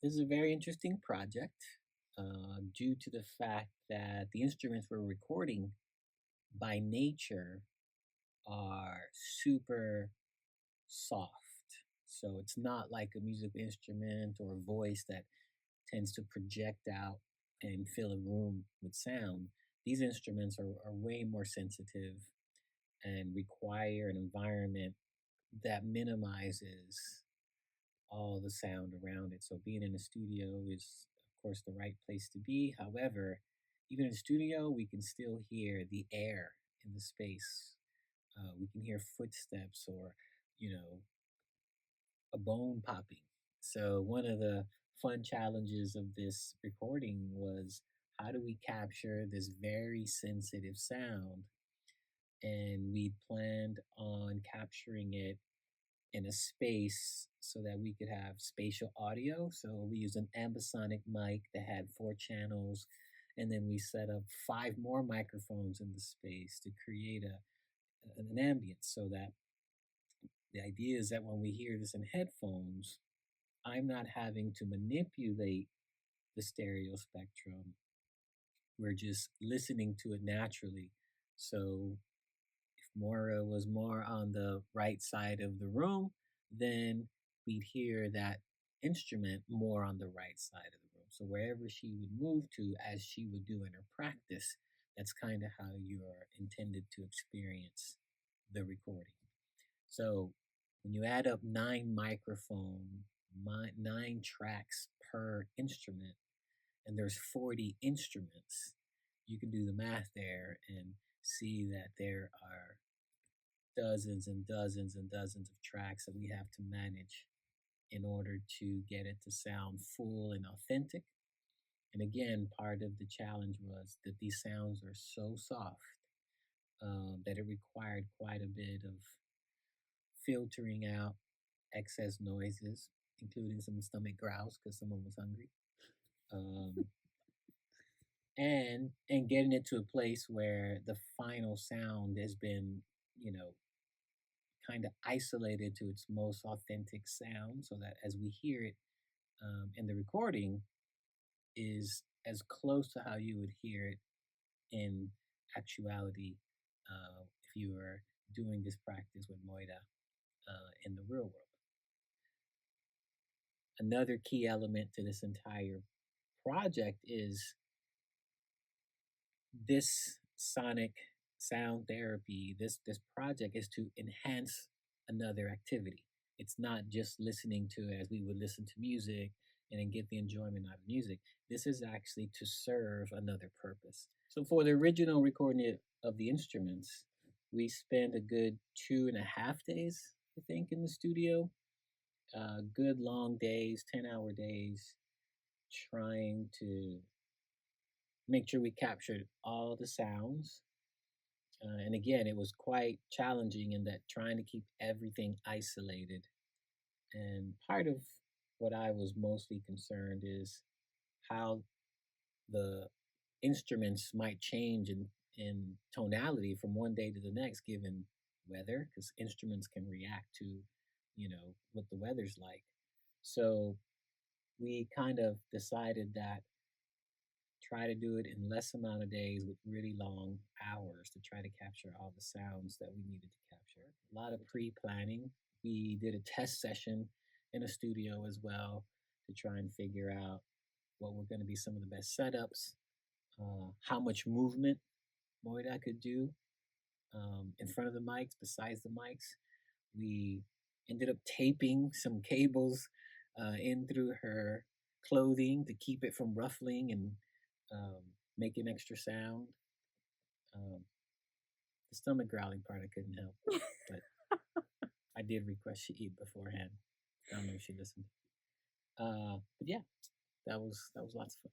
This is a very interesting project due to the fact that the instruments we're recording by nature are super soft. So it's not like a musical instrument or a voice that tends to project out and fill a room with sound. These instruments are way more sensitive and require an environment that minimizes all the sound around it. So being in a studio is, of course, the right place to be. However, even in the studio, we can still hear the air in the space. We can hear footsteps or, you know, a bone popping. So one of the fun challenges of this recording was how do we capture this very sensitive sound? And we planned on capturing it in a space so that we could have spatial audio. So we used an ambisonic mic that had 4 channels, and then we set up 5 more microphones in the space to create an ambience so that the idea is that when we hear this in headphones, I'm not having to manipulate the stereo spectrum. We're just listening to it naturally. So if Moira was more on the right side of the room, then we'd hear that instrument more on the right side of the room. So wherever she would move to, as she would do in her practice, that's kind of how you're intended to experience the recording. So when you add up 9 tracks per instrument, and there's 40 instruments, you can do the math there and see that there are dozens and dozens and dozens of tracks that we have to manage in order to get it to sound full and authentic. And again, part of the challenge was that these sounds are so soft that it required quite a bit of filtering out excess noises, including some stomach growls because someone was hungry. And getting it to a place where the final sound has been, kind of isolated to its most authentic sound, so that as we hear it in the recording, is as close to how you would hear it in actuality if you were doing this practice with Moira in the real world. Another key element to this entire project is this sonic sound therapy. This project is to enhance another activity. It's not just listening to it as we would listen to music and then get the enjoyment out of music. This is actually to serve another purpose. So for the original recording of the instruments, we spent a good 2.5 days, I think, in the studio. Good long days, 10-hour days, trying to make sure we captured all the sounds. And again, it was quite challenging in that trying to keep everything isolated. And part of what I was mostly concerned is how the instruments might change in tonality from one day to the next given weather, because instruments can react to, what the weather's like. So we kind of decided that try to do it in less amount of days with really long hours to try to capture all the sounds that we needed to capture. A lot of pre-planning. We did a test session in a studio as well to try and figure out what were going to be some of the best setups, how much movement Moira could do in front of the mics, besides the mics. We ended up taping some cables in through her clothing to keep it from ruffling and making extra sound. The stomach growling part I couldn't help, but I did request she eat beforehand. I don't know if she listened. But yeah, that was lots of fun.